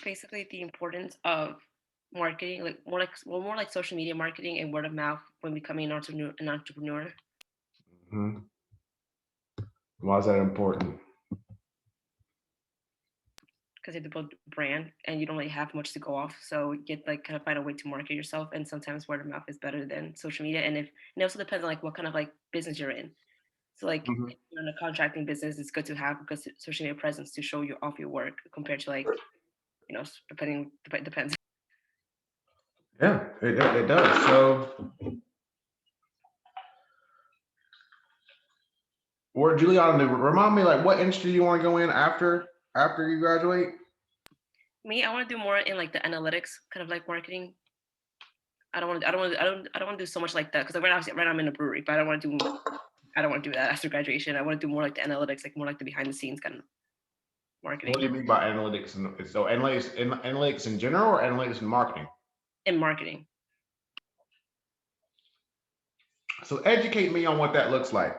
basically the importance of marketing, like more like social media marketing and word of mouth when becoming an entrepreneur. Hmm. Why is that important? Because you have to build a brand and you don't really have much to go off. So you get like kind of find a way to market yourself. And sometimes word of mouth is better than social media. And it also depends on like what kind of like business you're in. So like Hmm. if you're in a contracting business, it's good to have a good social media presence to show you off your work compared to like, depends. Yeah, it does. So, or Juliana, remind me, like, what industry you want to go in after you graduate? Me, I want to do more in like the analytics kind of like marketing. I don't want to. I don't want. I don't want to do so much like that because right now I'm in a brewery, but I don't want to do. I don't want to do that after graduation. I want to do more like the analytics, like more like the behind the scenes kind of What do marketing you mean by analytics? And so analytics in general, or analytics in marketing? and marketing. So educate me on what that looks like.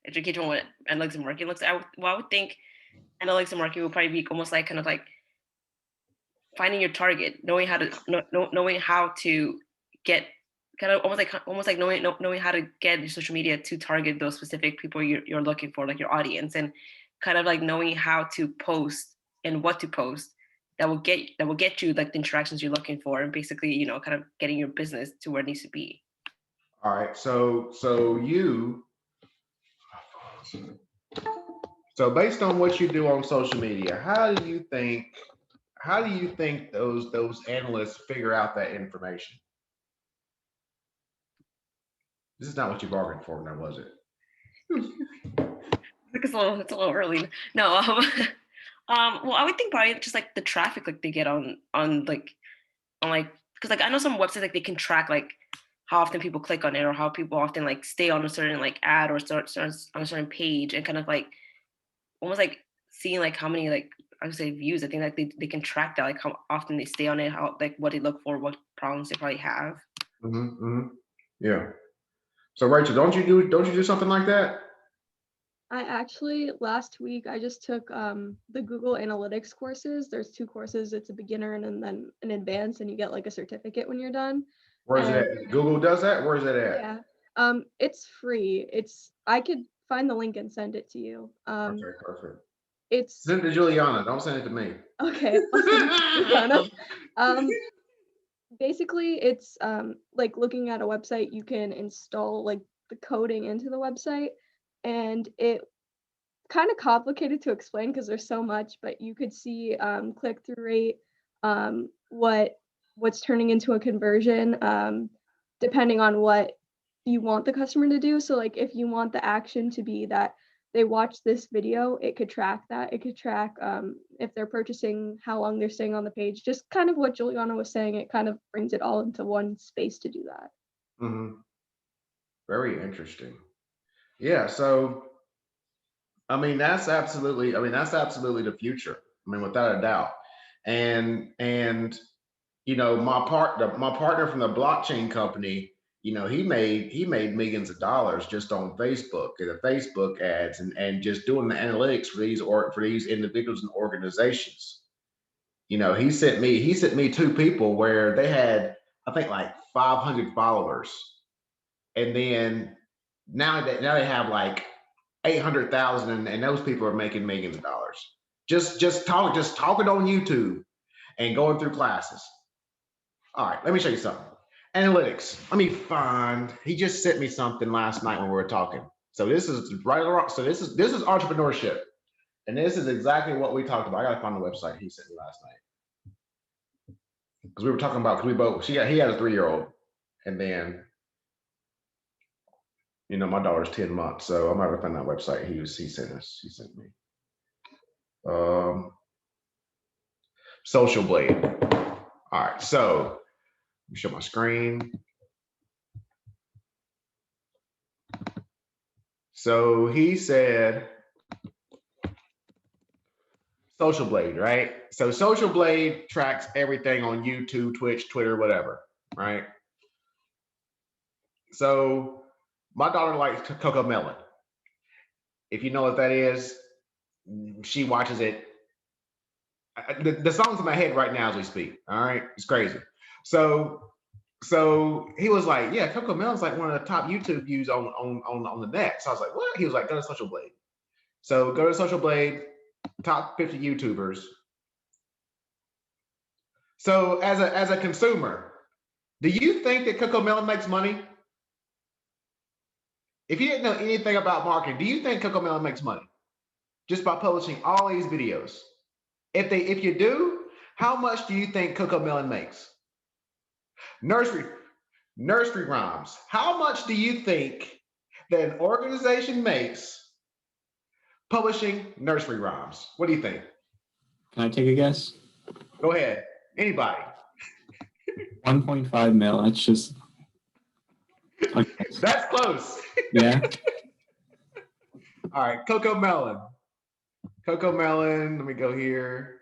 Educate on what analytics and marketing looks like. I would think analytics and marketing would probably be almost like kind of like finding your target, knowing how to get kind of almost like knowing how to get your social media to target those specific people you're looking for, like your audience, and kind of like knowing how to post and what to post that will get you like the interactions you're looking for, and basically kind of getting your business to where it needs to be. All right. So based on what you do on social media, how do you think those analysts figure out that information? This is not what you bargained for, now was it? Like it's a little early. No, well, I would think probably just like the traffic like they get on like because like I know some websites like they can track like how often people click on it or how people often like stay on a certain like ad or start on a certain page and kind of like almost like seeing like how many like I would say views. I think like they can track that like how often they stay on it, how like what they look for, what problems they probably have. Hmm. Hmm. Yeah. So Rachel, don't you do something like that? I actually last week I just took the Google Analytics courses. There's two courses. It's a beginner and then an advanced, and you get like a certificate when you're done. Where is it And at? Google does that? Where is it at? yeah, it's free. I could find the link and send it to you. Okay, perfect. It's Send it to Juliana. Don't send it to me. okay. I'll send it to Juliana. Um, Basically, it's like looking at a website. You can install like the coding into the website, and it kind of complicated to explain because there's so much, but you could see click-through rate, what's turning into a conversion, depending on what you want the customer to do. So like if you want the action to be that they watch this video, it could track that. It could track if they're purchasing, how long they're staying on the page. Just kind of what Juliana was saying. It kind of brings it all into one space to do that. Hmm. Very interesting. Yeah. So I mean that's absolutely the future. I mean, without a doubt. And my partner from the blockchain company, he made millions of dollars just on Facebook and the Facebook ads and just doing the analytics for these individuals and organizations. He sent me two people where they had, I think, like 500 followers, and then now they have like 800,000, and those people are making millions of dollars just talking on YouTube and going through classes. All right, let me show you something. Analytics. Let me find. He just sent me something last night when we were talking. So this is right around. So this is entrepreneurship, and this is exactly what we talked about. I gotta find the website he sent me last night because we were talking about, because we both. He had a 3-year-old, and then my daughter's 10 months, so I'm gonna find that website he sent me. Um, Social Blade. All right, so let me show my screen. So he said Social Blade, right? So Social Blade tracks everything on YouTube, Twitch, Twitter, whatever, right? So my daughter likes Coco Melon. If you know what that is, She watches it. The song's in my head right now as we speak. All right, it's crazy. So he was like, yeah, Coco Melon's like one of the top YouTube views on the net. So I was like, what? He was like, go to Social Blade. So go to Social Blade, top 50 YouTubers. So as a consumer, do you think that Coco Melon makes money? If you didn't know anything about marketing, do you think Coco Melon makes money just by publishing all these videos? If you do, how much do you think Coco Melon makes? Nursery rhymes. How much do you think that an organization makes publishing nursery rhymes? What do you think? Can I take a guess? Go ahead. Anybody. 1.5 mil. That's just. Okay. That's close. Yeah. All right, Coco Melon. Coco Melon, let me go here.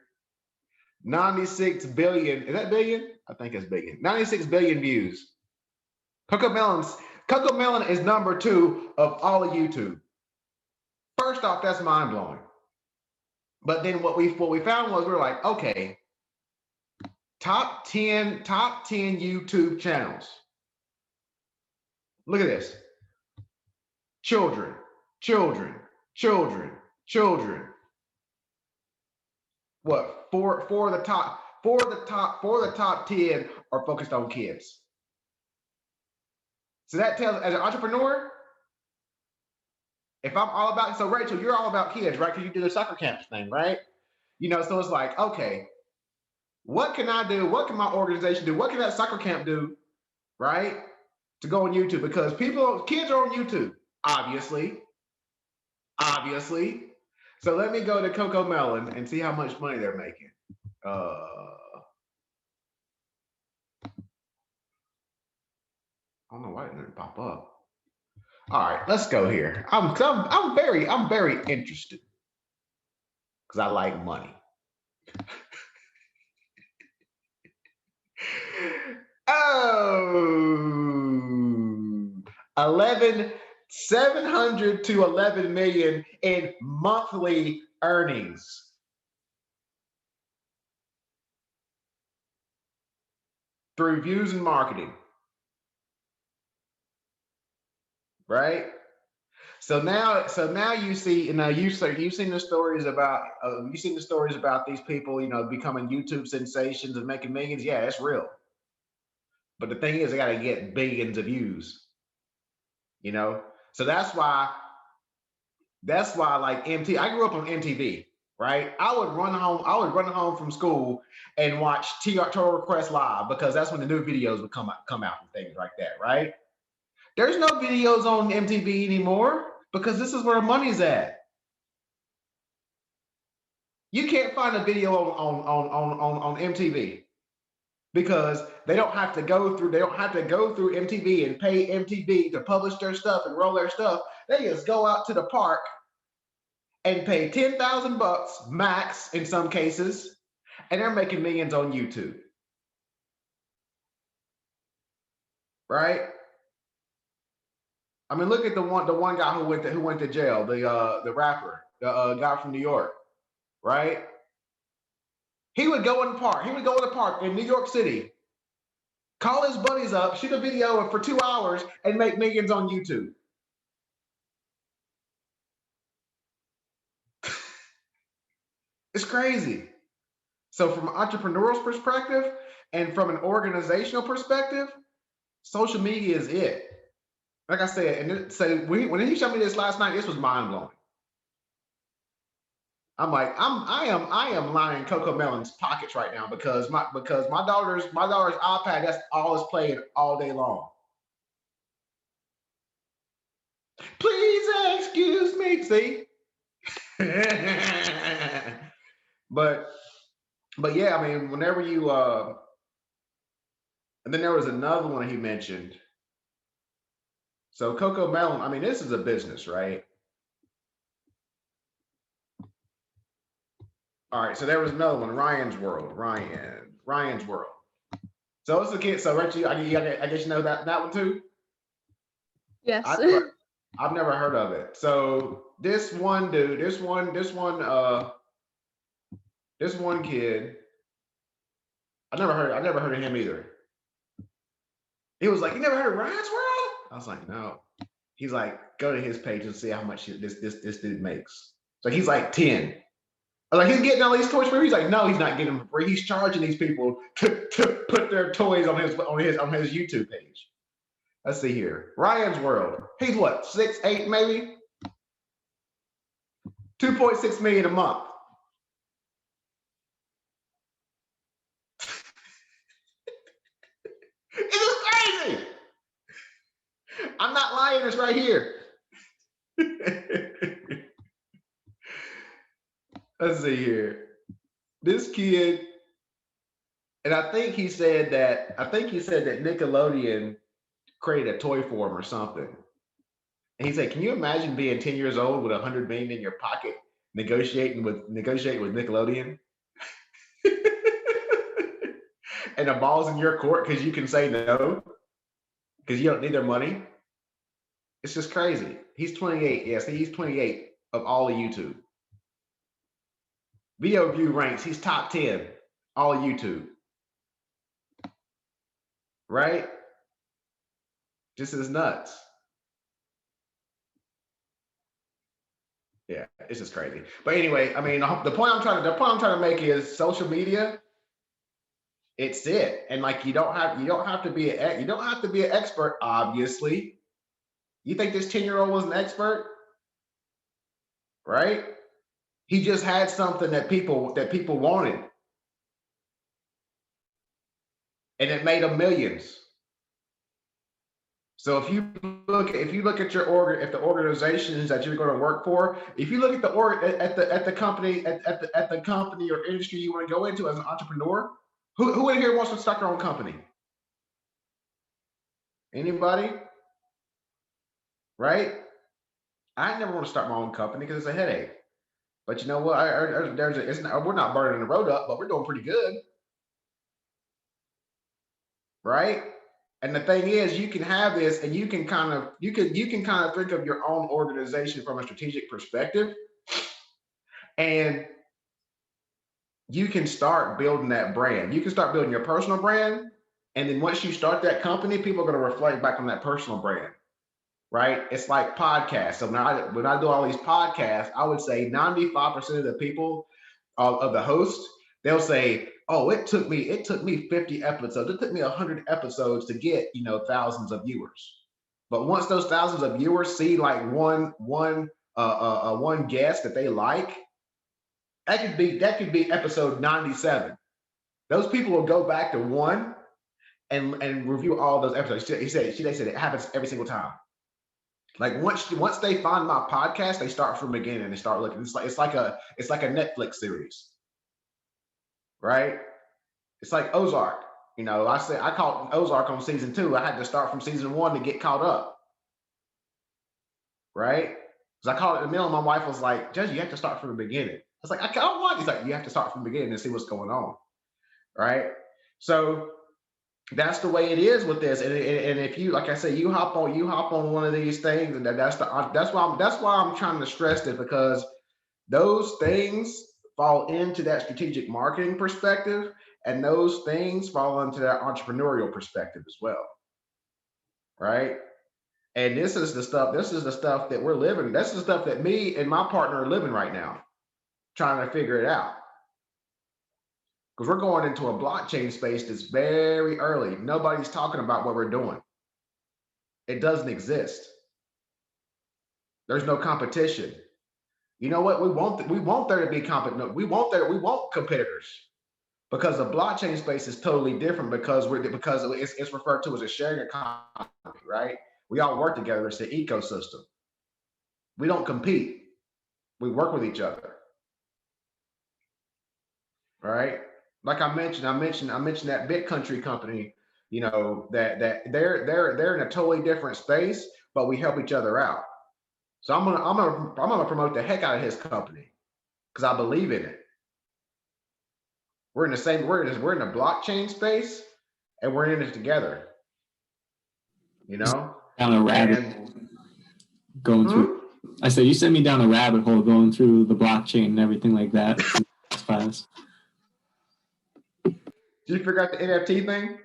96 billion. Is that billion? I think it's billion. 96 billion views. Coco Melon is number 2 of all of YouTube. First off, that's mind blowing. But then what we found was we were like, okay, top 10 YouTube channels. Look at this. Children. What? Four of the top 10 are focused on kids. So that tells, as an entrepreneur, if I'm all about, so Rachel, you're all about kids, right? Because you do the soccer camps thing, right? You know, so it's like, okay, what can I do? What can my organization do? What can that soccer camp do, right? To go on YouTube, because kids are on YouTube, obviously. So let me go to Coco Melon and see how much money they're making. I don't know why it didn't pop up. All right, let's go here. I'm very interested because I like money. Oh, 700 to 11 million in monthly earnings. Through views and marketing. Right? So now you see, you've seen the stories about these people, becoming YouTube sensations and making millions. Yeah, it's real. But the thing is, they got to get billions of views. So that's why like MTV. I grew up on MTV, right? I would run home from school and watch Total Request Live, because that's when the new videos would come out and things like that, right? There's no videos on MTV anymore because this is where the money's at. You can't find a video on MTV because they don't have to go through MTV and pay MTV to publish their stuff and roll their stuff. They just go out to the park and pay $10,000 max in some cases, and they're making millions on YouTube. Right? I mean, look at the one guy who went to jail, the rapper, the guy from New York, right? He would go in the park. He would go in the park in New York City, call his buddies up, shoot a video for 2 hours, and make millions on YouTube. It's crazy. So from an entrepreneurial perspective and from an organizational perspective, social media is it. Like I said, and when he showed me this last night, this was mind blowing. I'm like, I am lining Coco Melon's pockets right now because my daughter's iPad, that's all it's playing all day long. Please excuse me, see. but yeah, I mean, whenever you and then there was another one he mentioned. So Coco Melon, I mean, this is a business, right? All right, so there was another one, Ryan's World. So it's a kid. So Rachel, I guess you know that one too. Yes. I've never heard of it. So this one dude, this one kid, I never heard of him either. He was like, "You never heard of Ryan's World?" I was like, "No." He's like, "Go to his page and see how much this dude makes." So he's like 10. I was like, he's getting all these toys for free. He's like, no, he's not getting them for free. He's charging these people to put their toys on his YouTube page. Let's see here. Ryan's World. He's what, 6, 8 maybe? 2.6 million a month. It is crazy. I'm not lying, it's right here. Let's see here. This kid, and I think he said that Nickelodeon created a toy for him or something. And he said, "Can you imagine being 10 years old with 100 million in your pocket, negotiating with Nickelodeon, and the ball's in your court because you can say no because you don't need their money?" It's just crazy. He's 28. Yes, he's 28 of all of YouTube. Video view ranks. He's top 10 all of YouTube. Right? This is nuts. Yeah, it's just crazy. But anyway, I mean, the point I'm trying to make is social media. It's it, and like you don't have to be an expert. Obviously, you think this 10-year-old was an expert, right? He just had something that people wanted, and it made him millions. So if you look at the organizations that you're going to work for, if you look at the company or industry you want to go into as an entrepreneur, who in here wants to start their own company? Anybody? Right? I never want to start my own company because it's a headache. But you know what? We're not burning the road up, but we're doing pretty good, right? And the thing is, you can have this, and you can kind of think of your own organization from a strategic perspective, and you can start building that brand. You can start building your personal brand, and then once you start that company, people are going to reflect back on that personal brand, right? It's like podcasts. So when I do all these podcasts, I would say 95% of the people of the hosts, they'll say, "Oh, it took me 50 episodes. It took me 100 episodes to get thousands of viewers." But once those thousands of viewers see like one guest that they like, that could be episode 97. Those people will go back to one and review all those episodes. They said it happens every single time. Like once they find my podcast, they start from the beginning and they start looking. It's like a Netflix series, right? It's like Ozark. I caught Ozark on season 2. I had to start from season 1 to get caught up, right? Because I caught it in the middle, and my wife was like, "Judge, you have to start from the beginning." I was like, "I don't want." He's like, "You have to start from the beginning and see what's going on," right? So that's the way it is with this. And if you, like I said, you hop on one of these things, and that's why I'm trying to stress this, because those things fall into that strategic marketing perspective, and those things fall into that entrepreneurial perspective as well, right? And this is the stuff that we're living. This is the stuff that me and my partner are living right now, trying to figure it out. Because we're going into a blockchain space that's very early. Nobody's talking about what we're doing. It doesn't exist. There's no competition. You know what? We want there to be competition. We want competitors, because the blockchain space is totally different, because it's referred to as a sharing economy, right? We all work together. It's the ecosystem. We don't compete. We work with each other. Right? Like I mentioned that Big Country company, that they're in a totally different space, but we help each other out. So I'm gonna promote the heck out of his company because I believe in it. We're in the blockchain space, and we're in it together. Down a rabbit And hole. going through. I said you sent me down a rabbit hole going through the blockchain and everything like that. Class. Did you figure out the NFT thing?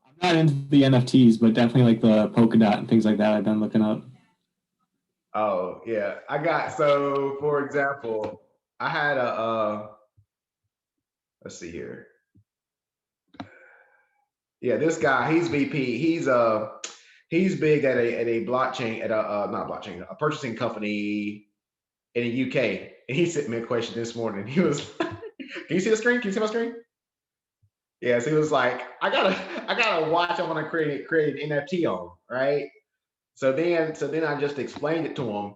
I'm not into the NFTs, but definitely like the polka dot and things like that. I've been looking up. Oh yeah, so for example, I had a let's see here. Yeah, this guy, he's VP. He's big at a blockchain at a not blockchain, a purchasing company in the UK. And he sent me a question this morning. He was, can you see the screen? Can you see my screen? Yes, he was like, I gotta watch. I want to create an NFT on, right? So then I just explained it to him,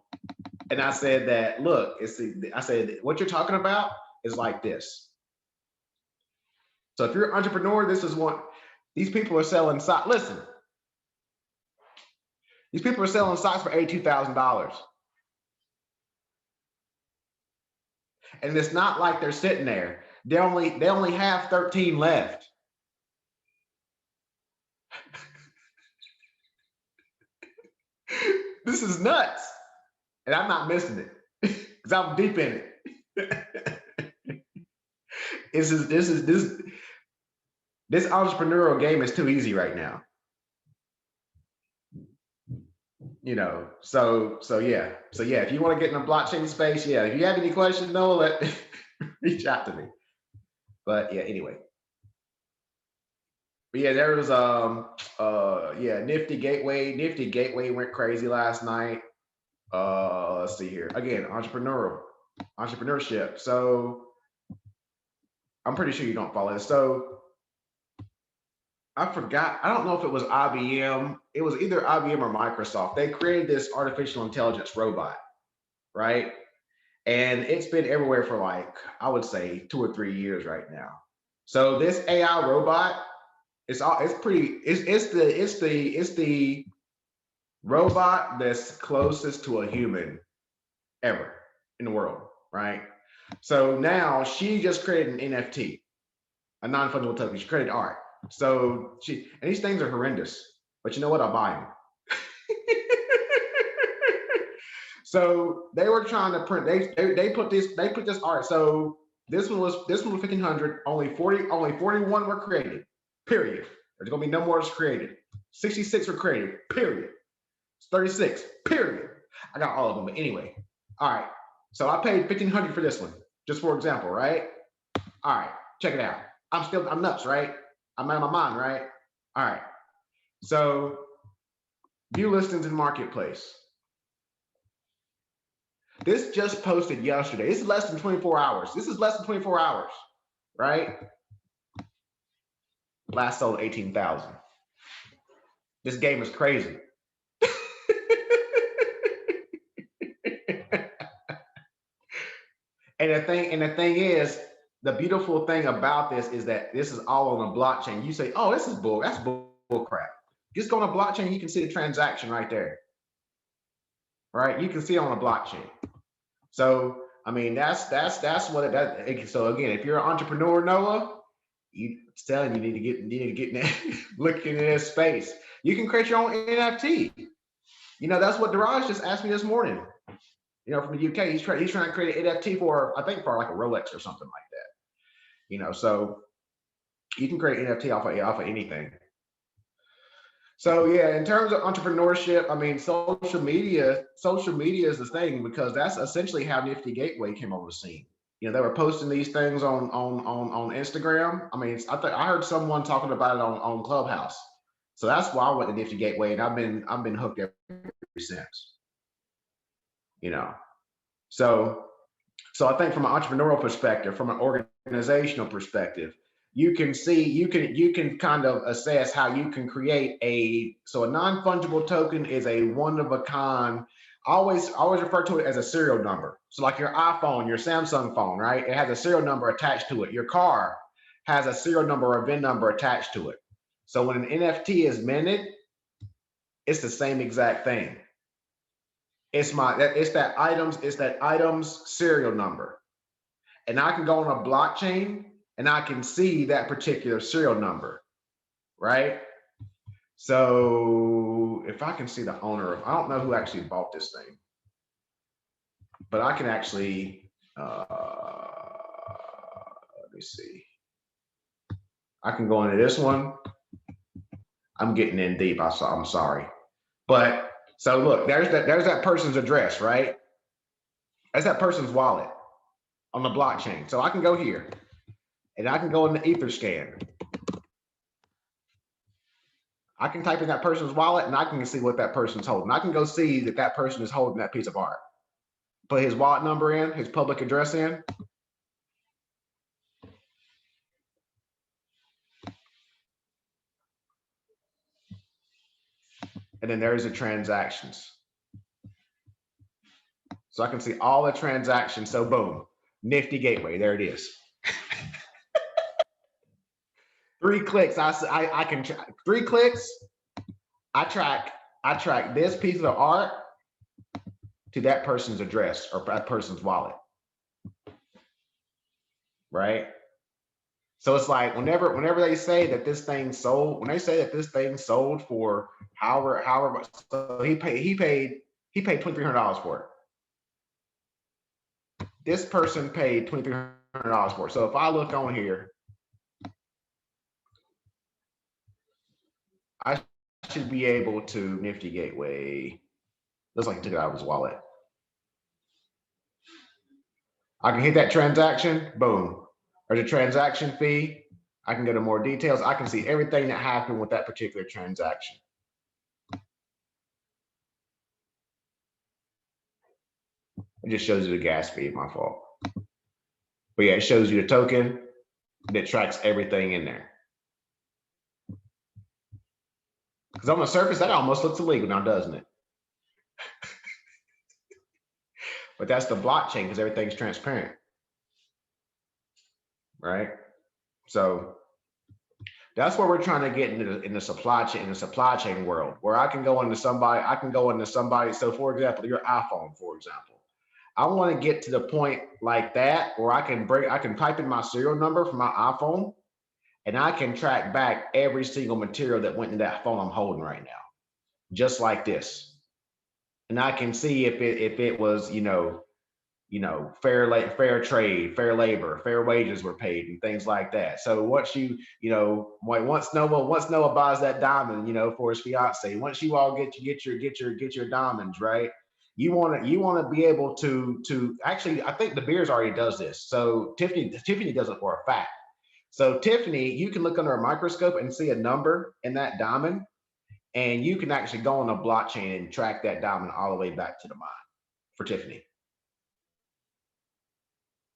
and I said that look, I said what you're talking about is like this. So if you're an entrepreneur, this is what these people are selling. Listen, these people are selling stocks for $82,000, and it's not like they're sitting there. They only have 13 left. This is nuts, and I'm not missing it because I'm deep in it. This entrepreneurial game is too easy right now. You know, so yeah. If you want to get in the blockchain space, yeah. If you have any questions, Noah, reach out to me. But yeah, anyway. But yeah, there was Nifty Gateway went crazy last night. Let's see here. Again, entrepreneurship. So I'm pretty sure you don't follow this. So I forgot. I don't know if it was IBM. It was either IBM or Microsoft. They created this artificial intelligence robot, right? And it's been everywhere for like, I would say 2 or 3 years right now. So this AI robot, it's the robot that's closest to a human ever in the world, right? So now she just created an NFT, a non-fungible token. She created art. So and these things are horrendous, but you know what? I'll buy them. So they were trying to print. They put this art. So this one was 1,500. Only 41 were created. Period. There's gonna be no more created. 66 were created. Period. 36. Period. I got all of them. But anyway, all right. So I paid 1,500 for this one, just for example, right? All right. Check it out. I'm nuts, right? I'm out of my mind, right? All right. So view listings in marketplace. This just posted yesterday. This is less than 24 hours. Right? Last sold 18,000. This game is crazy. And the thing is, the beautiful thing about this is that this is all on a blockchain. You say, oh, that's bull crap. Just go on a blockchain, you can see the transaction right there. Right? You can see it on a blockchain. So, I mean, that's what so again, if you're an entrepreneur, Noah, it's telling you need to get in there, looking in this space. You can create your own NFT. You know, that's what Daraj just asked me this morning. You know, from the UK, he's trying to create an NFT for like a Rolex or something like that. You know, so you can create NFT off of anything. So yeah, in terms of entrepreneurship, I mean, social media is the thing, because that's essentially how Nifty Gateway came on the scene. You know, they were posting these things on Instagram. I mean, I heard someone talking about it on Clubhouse. So that's why I went to Nifty Gateway, and I've been hooked ever since. You know, so I think from an entrepreneurial perspective, from an organizational perspective, you can kind of assess how you can create a non-fungible token is a one of a kind. I always refer to it as a serial number. So like your iPhone, your Samsung phone, right? It has a serial number attached to it. Your car has a serial number or a VIN number attached to it. So when an NFT is minted, it's the same exact thing. It's that item's serial number. And I can go on a blockchain and I can see that particular serial number, right? So if I can see the owner of, I don't know who actually bought this thing, but I can actually, let me see. I can go into this one. I'm getting in deep. I'm sorry. But so look, there's that person's address, right? That's that person's wallet on the blockchain. So I can go here and I can go in the Etherscan. I can type in that person's wallet and I can see what that person's holding. I can go see that that person is holding that piece of art. Put his wallet number in, his public address in. And then there's the transactions. So I can see all the transactions. So boom, Nifty Gateway, there it is. 3 clicks, I can 3 clicks. I track this piece of art to that person's address or that person's wallet, right? So it's like whenever they say that this thing sold, when they say that this thing sold for however much, so he paid $2,300 for it. This person paid $2,300 for it. So if I look on here, I should be able to Nifty Gateway. Looks like he took it out of his wallet. I can hit that transaction, boom. There's a transaction fee. I can go to more details. I can see everything that happened with that particular transaction. It just shows you the gas fee, my fault. But yeah, it shows you the token that tracks everything in there. Because on the surface, that almost looks illegal now, doesn't it? But that's the blockchain because everything's transparent, right? So that's where we're trying to get in the supply chain world, where I can go into somebody. So for example, your iPhone, for example, I want to get to the point like that where I can type in my serial number for my iPhone, and I can track back every single material that went in that phone I'm holding right now, just like this. And I can see if it was, fair trade, fair labor, fair wages were paid, and things like that. So once once Noah buys that diamond, for his fiance, once you all get your diamonds, right? You want to be able to actually, I think the Beers already does this. So Tiffany does it for a fact. So Tiffany, you can look under a microscope and see a number in that diamond, and you can actually go on a blockchain and track that diamond all the way back to the mine for Tiffany.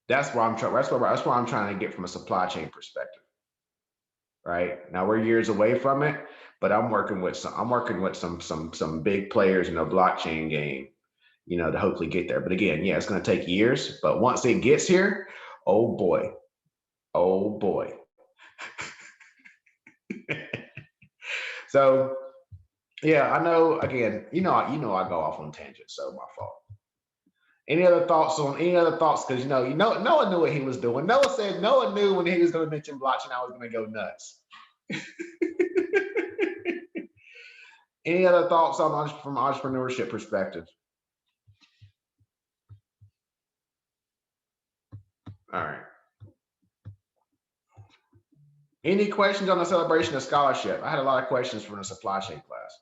That's where I'm trying to get from a supply chain perspective. Right now, we're years away from it, but I'm working with some big players in the blockchain game, to hopefully get there. But again, yeah, it's going to take years. But once it gets here, oh boy. So yeah, I know. Again, I go off on tangents, so my fault. Any other thoughts? Because Noah knew what he was doing. Noah knew when he was going to mention blockchain, I was going to go nuts. Any other thoughts from entrepreneurship perspective? All right. Any questions on the celebration of scholarship? I had a lot of questions from the supply chain class.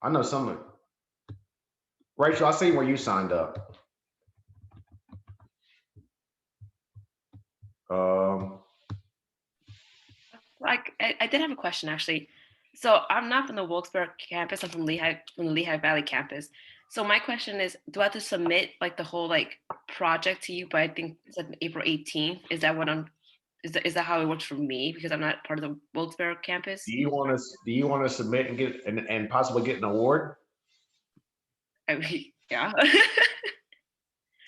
I know some of it. Rachel, I see where you signed up. I did have a question actually. So I'm not from the Wilkes-Barre campus. I'm from the Lehigh Valley campus. So my question is, do I have to submit like the whole project to you by I think it's April 18th? Is that is that how it works for me because I'm not part of the Wilkes-Barre campus? Do you want to submit and get and possibly get an award? I mean, yeah.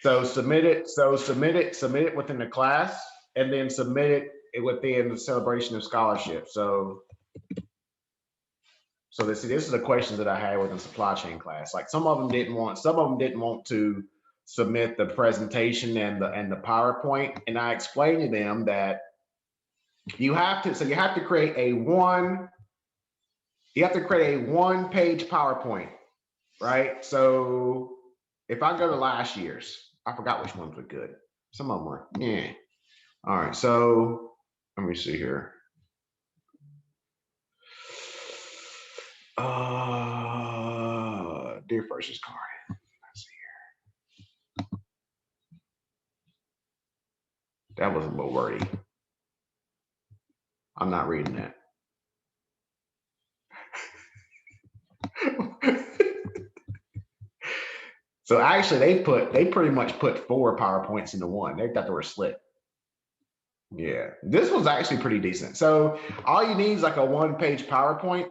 So submit it within the class, and then submit it within the celebration of scholarship. So this is the questions that I had within supply chain class. Like some of them didn't want to submit the presentation and the PowerPoint, and I explained to them that you have to create a 1 You have to create a 1-page PowerPoint, right? So if I go to last year's, I forgot which ones were good. Some of them were, yeah. All right, so let me see here. Dear versus card. Let's see here. That was a little wordy. I'm not reading that. So actually, they pretty much put 4 PowerPoints into one. They thought they were slick. Yeah, this was actually pretty decent. So all you need is like a 1-page PowerPoint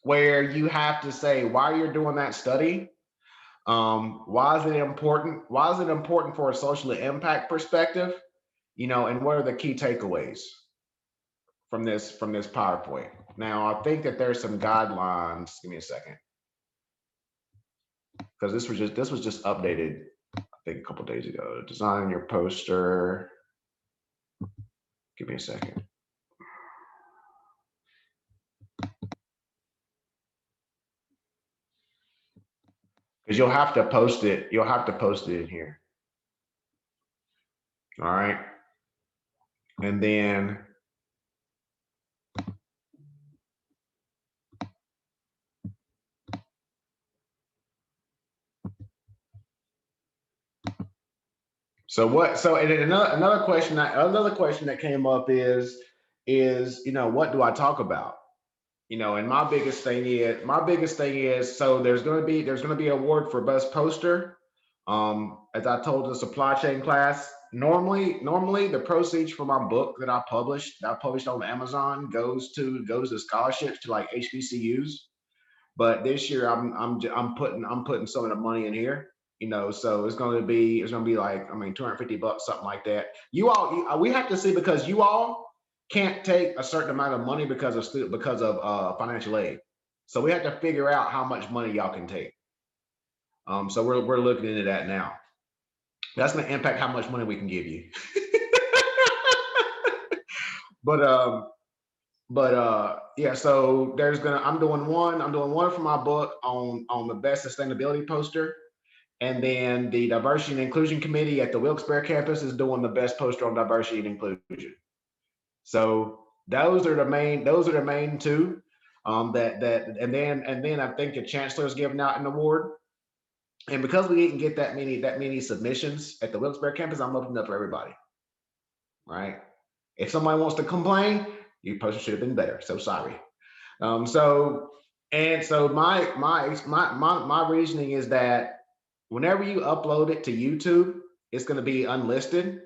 where you have to say why you're doing that study. Why is it important? Why is it important for a social impact perspective? You know, and what are the key takeaways from this PowerPoint? Now, I think that there's some guidelines. Give me a second, because this was just updated, I think a couple days ago. Design your poster. Give me a second. Because you'll have to post it. You'll have to post it in here. All right. And then and then another question that came up is you know, what do I talk about? You know, and my biggest thing is so there's gonna be an award for best poster. As I told the supply chain class, normally the proceeds for my book that I published on Amazon goes to scholarships to like HBCUs. But this year I'm putting some of the money in here, you know, so it's gonna be like, I mean, $250, something like that. We have to see, because you all can't take a certain amount of money because of financial aid. So we have to figure out how much money y'all can take. So we're looking into that now. That's gonna impact how much money we can give you. But yeah, so I'm doing one for my book on the best sustainability poster. And then the diversity and inclusion committee at the Wilkes-Barre campus is doing the best poster on diversity and inclusion. So those are the main two. And then I think the chancellor is giving out an award. And because we didn't get that many submissions at the Wilkes-Barre campus, I'm opening up for everybody. Right? If somebody wants to complain, your poster should have been better. So sorry. So my reasoning is that whenever you upload it to YouTube, it's going to be unlisted.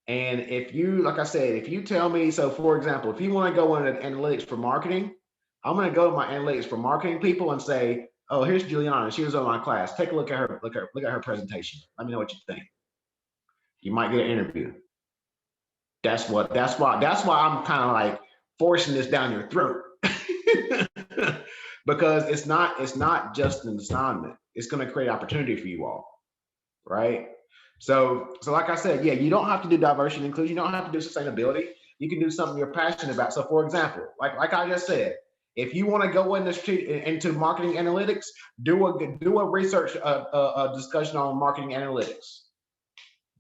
And if you, like I said, if you tell me, so for example, if you want to go into analytics for marketing, I'm going to go to my analytics for marketing people and say, oh, here's Juliana. She was on my class. Take a look at her presentation. Let me know what you think. You might get an interview. That's why I'm kind of like forcing this down your throat. Because it's not just an assignment. It's going to create opportunity for you all, right? So like I said, yeah, you don't have to do diversity and inclusion. You don't have to do sustainability. You can do something you're passionate about. So for example, like I just said, if you want to go into marketing analytics, do a research discussion on marketing analytics.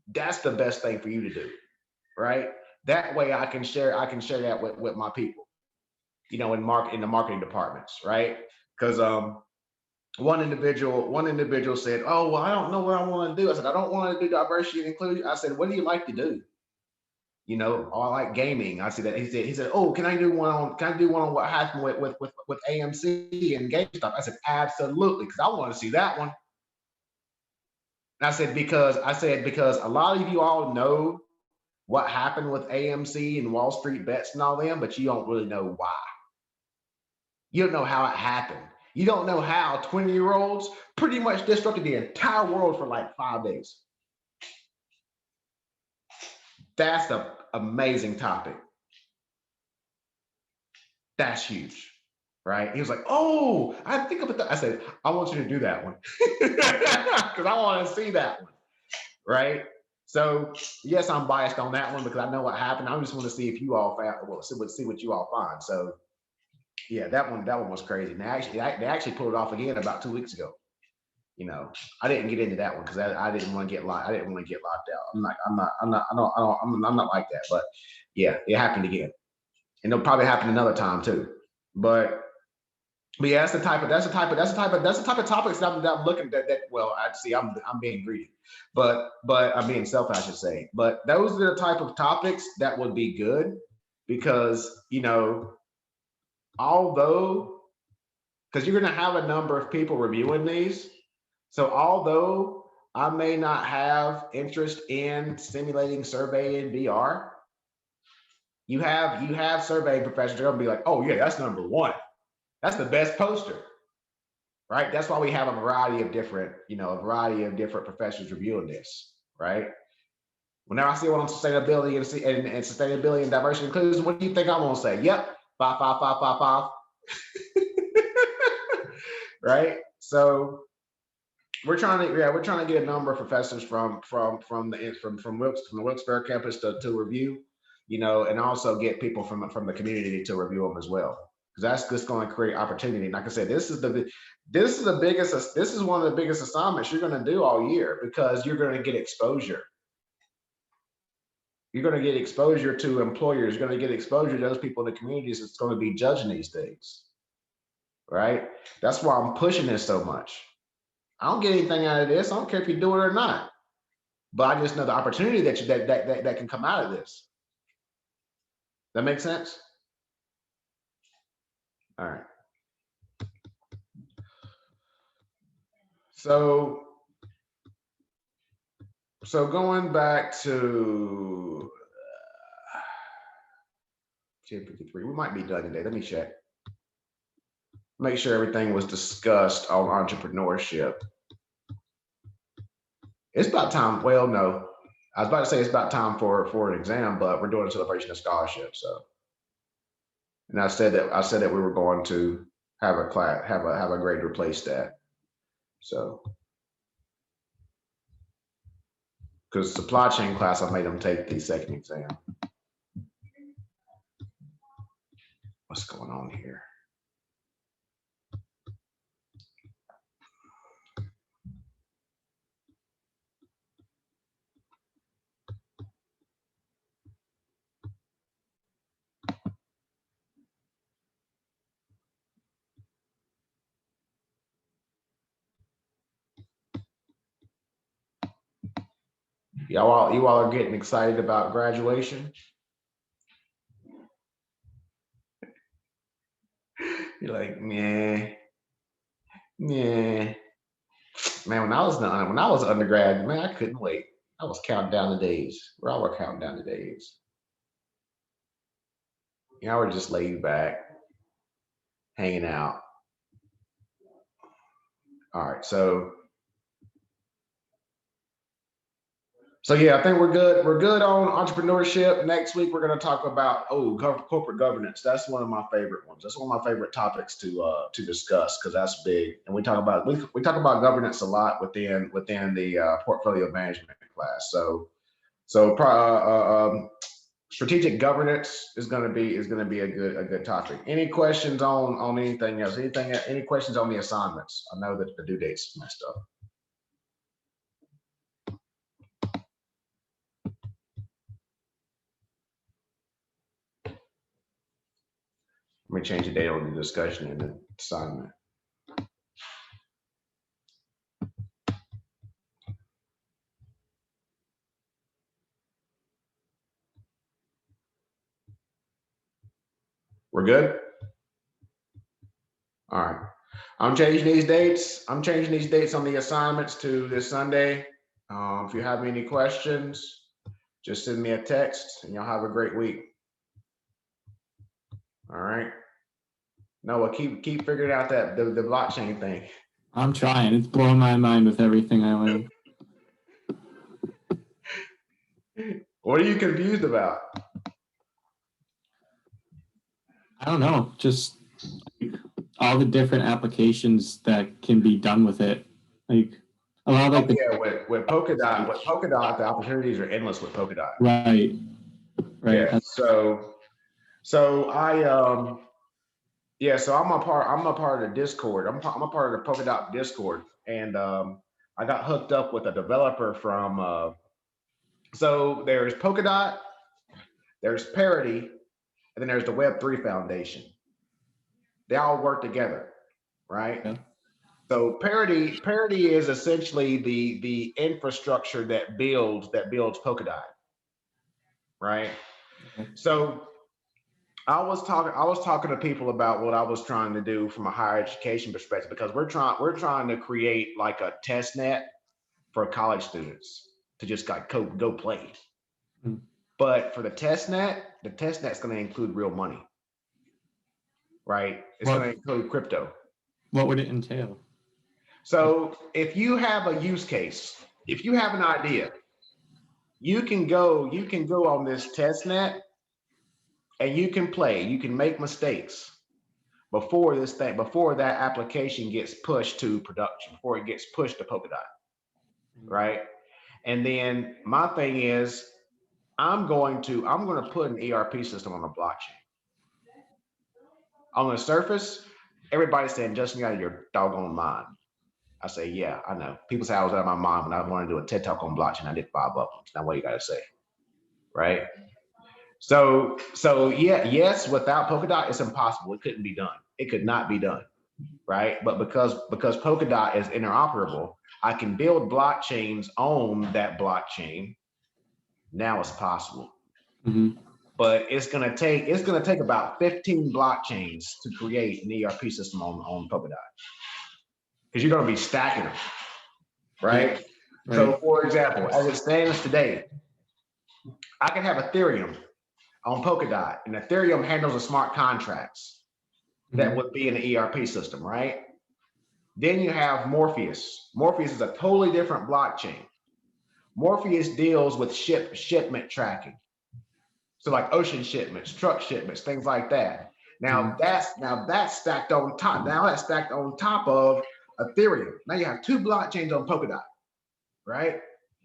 That's the best thing for you to do, right? That way I can share that with my people, you know, in the marketing departments, right? Because one individual said, oh, well, I don't know what I want to do. I said, I don't want to do diversity and inclusion. I said, what do you like to do? You know, oh, I like gaming. I said that. He said, oh, can I do one on what happened with AMC and GameStop? I said, absolutely, because I want to see that one. And I said, because a lot of you all know what happened with AMC and Wall Street Bets and all them, but you don't really know why. You don't know how it happened. You don't know how 20-year-olds pretty much disrupted the entire world for like 5 days. That's an amazing topic. That's huge, right? He was like, oh, I think about that. I said, I want you to do that one because I want to see that one, right? So yes, I'm biased on that one because I know what happened. I just want to see if you all see what you all find. So Yeah, that one was crazy. And they actually pulled it off again about 2 weeks ago. I didn't get into that one because I didn't want to get locked. I didn't want to get locked out. I'm not like that. But yeah, it happened again, and it'll probably happen another time too. But yeah, that's the type of topics that I'm looking at. Well, I see. I'm being greedy, but I'm being selfish, I should say. But those are the type of topics that would be good because although because you're going to have a number of people reviewing these. So although I may not have interest in simulating surveying VR, you have surveying professionals. They're going to be like, oh yeah, that's number one. That's the best poster, right? That's why we have a variety of different professionals reviewing this, right? Whenever I see one on sustainability and sustainability and diversity and inclusion, what do you think I'm gonna say? Yep, 5, 5, 5, 5, 5. Right? So we're trying to get a number of professors from the Wilkes-Barre campus to review, and also get people from the community to review them as well. Because that's just going to create opportunity. Like I said, this is one of the biggest assignments you're going to do all year because you're going to get exposure. You're going to get exposure to employers. You're going to get exposure to those people in the communities that's going to be judging these things, right? That's why I'm pushing this so much. I don't get anything out of this. I don't care if you do it or not, but I just know the opportunity that can come out of this. That makes sense? All right. So going back to 10:53, we might be done today. Let me check. Make sure everything was discussed on entrepreneurship. It's about time. Well, no, I was about to say it's about time for an exam, but we're doing a celebration of scholarship. So, and I said that we were going to have a class, have a grade replace that. So, because supply chain class, I made them take the second exam. What's going on here? You all are getting excited about graduation. You're like, man. Man, when I was undergrad, man, I couldn't wait. I was counting down the days. We're all counting down the days. We're just laid back, hanging out. All right, so yeah, I think we're good. We're good on entrepreneurship. Next week we're going to talk about corporate governance. That's one of my favorite ones. That's one of my favorite topics to discuss because that's big. And we talk about governance a lot within the portfolio management class. So strategic governance is going to be a good topic. Any questions on anything else? Any questions on the assignments? I know that the due date's messed up. Let me change the date on the discussion and the assignment. We're good? All right. I'm changing these dates. On the assignments to this Sunday. If you have any questions, just send me a text and y'all have a great week. All right. Noah, keep figuring out the blockchain thing. I'm trying. It's blowing my mind with everything I learned. What are you confused about? I don't know. Just all the different applications that can be done with it. Like a lot of with Polkadot, the opportunities are endless with Polkadot. Right. Yeah. So I Yeah, so I'm a part of the Discord. I'm a part of the Polkadot Discord, and I got hooked up with a developer from. So there's Polkadot, there's Parity, and then there's the Web3 Foundation. They all work together, right? Yeah. So Parity is essentially the infrastructure that builds Polkadot, right? Okay. So I was talking to people about what I was trying to do from a higher education perspective because we're trying to create like a test net for college students to just like go play. Mm. But for the test net's going to include real money, right? It's What going to include crypto. what would it entail? Like, So if you have a use case, if you have an idea, you can go on this test net and you can play, you can make mistakes before that application gets pushed to production, before it gets pushed to Polkadot, right? And then my thing is I'm going to put an ERP system on the blockchain. On the surface, everybody's saying, Justin, you're out of your doggone mind. I say, yeah, I know. People say I was out of my mind when I wanted to do a TED talk on blockchain. I did 5 of them. Now what you gotta say, right? So yeah, yes, without Polkadot, it's impossible. It couldn't be done. It could not be done, right? But because Polkadot is interoperable, I can build blockchains on that blockchain. Now it's possible. mhm. But it's gonna take about 15 blockchains to create an ERP system on Polkadot because you're gonna be stacking them, Yeah, right? So, right. for example, as it stands today, I can have Ethereum on Polkadot, and Ethereum handles the smart contracts that Mhm. would be in the ERP system, right? Then you have Morpheus. Morpheus is a totally different blockchain. Morpheus deals with shipment tracking. So like ocean shipments, truck shipments, things like that. Now Mhm. that's stacked on top. Now that's stacked on top of Ethereum. Now you have two blockchains on Polkadot, right?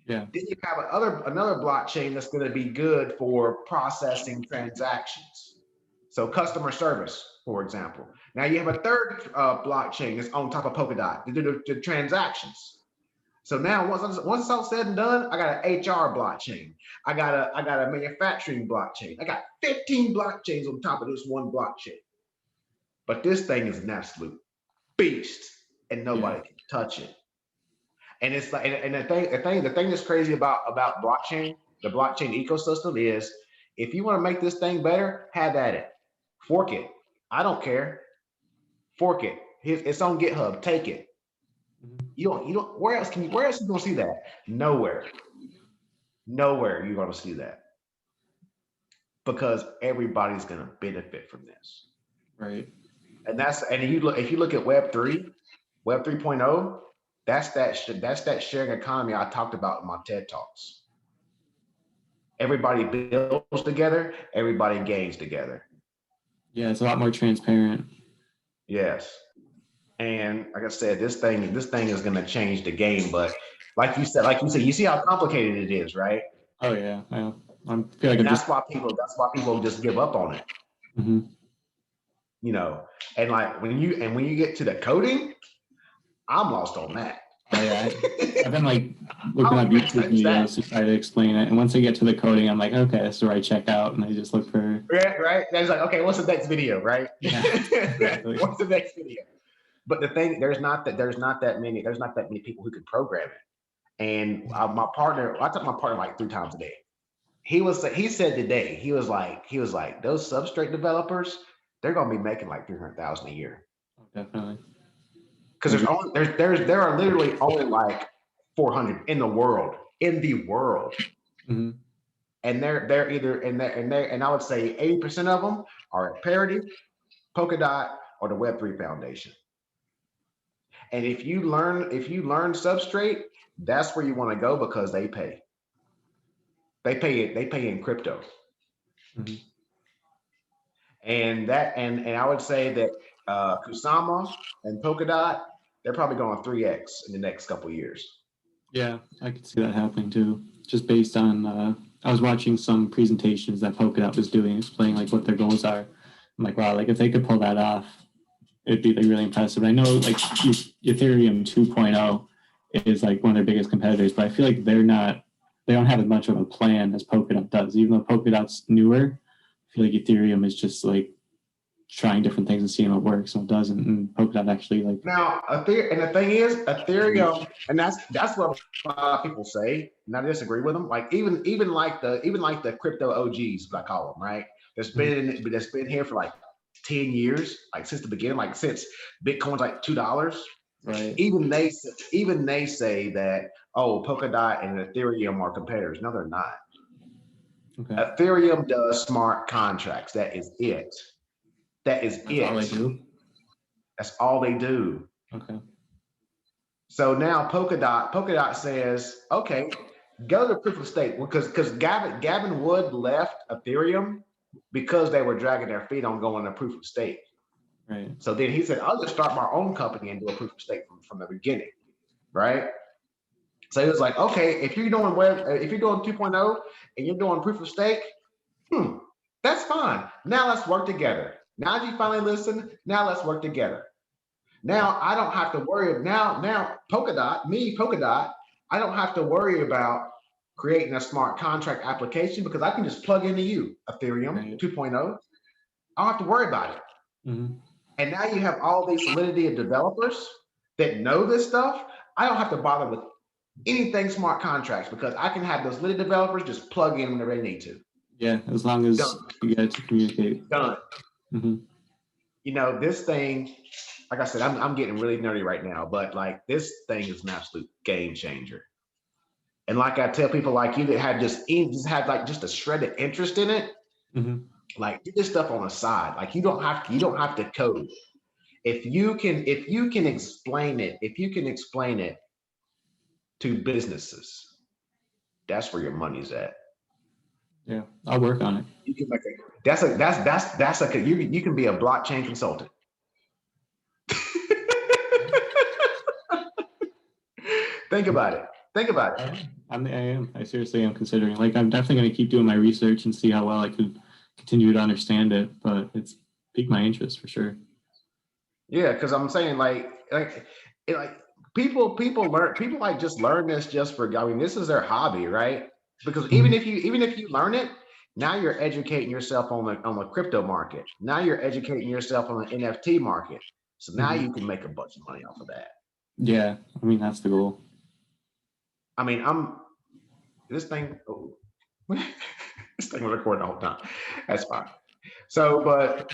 Yeah. Then you have another blockchain that's going to be good for processing transactions. So customer service, for example. Now you have a third blockchain that's on top of Polkadot to do the transactions. So now once it's all said and done, I got an HR blockchain. I got a manufacturing blockchain. I got 15 blockchains on top of this one blockchain. But this thing is an absolute beast, and Yeah. nobody can touch it. And it's like, and the thing that's crazy about blockchain, the blockchain ecosystem is, if you want to make this thing better, have at it. Fork it. I don't care. Fork it. It's on GitHub. Take it. Mhm. You don't. Where else are you gonna see that? Nowhere. Nowhere you're gonna see that because everybody's gonna benefit from this. Right. And if you look at Web 3.0, that's that sharing economy I talked about in my TED talks. Everybody builds together, everybody gains together. Yeah, it's a lot more transparent. Yes. And like I said, this thing is gonna change the game. But like you said, you see how complicated it is, right? Oh yeah. I feel like And I'm just. that's why people just give up on it, Mhm. you know. And like when you get to the coding, I'm lost on that. Oh yeah. I've been like looking How up do you even YouTube touch that? videos to try to explain it, and once I get to the coding, I'm like, okay, that's where I check out, and I just look for. Right, right. That's like, okay, what's the next video, right? Yeah. Exactly. What's the next video? But the thing, there's not that many people who can program it. And I talk to my partner like 3 times a day. He said today, he was like, those substrate developers, they're gonna be making like 300,000 a year. Oh, definitely. Because I agree. there are literally only like 400 in the world. In the world. Mhm. And they're either and I would say 80% of them are at Parity, Polkadot, or the Web3 Foundation. And if you learn substrate, that's where you want to go because they pay. They pay in crypto. Mhm. And I would say that Kusama and Polkadot, they're probably going 3x in the next couple of years. Yeah, I could see that happening too. Just based on, I was watching some presentations that Polkadot was doing, explaining like what their goals are. I'm like, wow, like if they could pull that off, it'd be like really impressive. I know like Ethereum 2.0 is like one of their biggest competitors, but I feel like they don't have as much of a plan as Polkadot does. Even though Polkadot's newer, I feel like Ethereum is just like trying different things and seeing what works and what doesn't. And Polkadot actually like Now, and the thing is, Ethereum, and that's what a lot of people say, and I disagree with them. Like even like the crypto OGs, what I call them, right? That's been here for like 10 years, like since the beginning, like since Bitcoin's like $2. right. Even they say that, oh, Polkadot and Ethereum are competitors. No, they're not. Okay. Ethereum does smart contracts. That is it. That's all they do. That's all they do. Okay. So now Polkadot says, okay, go to proof of stake, because Gavin Wood left Ethereum because they were dragging their feet on going to proof of stake. Right. So then he said, I'll just start my own company and do a proof of stake from the beginning, right? So he was like, okay, if you're doing 2.0 and you're doing proof of stake, that's fine. Now let's work together. Now that you finally listen, now let's work together. Now I don't have to worry. Now Polkadot, I don't have to worry about creating a smart contract application because I can just plug into you, Ethereum Right. 2.0. I don't have to worry about it. Mm-hmm. And now you have all these Solidity of developers that know this stuff. I don't have to bother with anything smart contracts because I can have those Solidity developers just plug in whenever they need to. Yeah, as long as Done. you get to communicate. Done. Mm-hmm. You know, this thing, like I said, I'm getting really nerdy right now, but like this thing is an absolute game changer. And like I tell people like you that have just have like just a shredded interest in it, like do this stuff on the side. Like you don't have to code. If you can explain it to businesses, that's where your money's at. Yeah, I'll work on it. You can make you can be a blockchain consultant. Think about it. I seriously am considering. Like, I'm definitely going to keep doing my research and see how well I could continue to understand it. But it's piqued my interest for sure. Yeah, because I'm saying like people like just learn this just for. I mean, this is their hobby, right? Because even if you learn it, now you're educating yourself on the crypto market. Now you're educating yourself on the NFT market. So now you can make a bunch of money off of that. Yeah, I mean that's the goal. I mean, this thing was recording the whole time. That's fine. So, but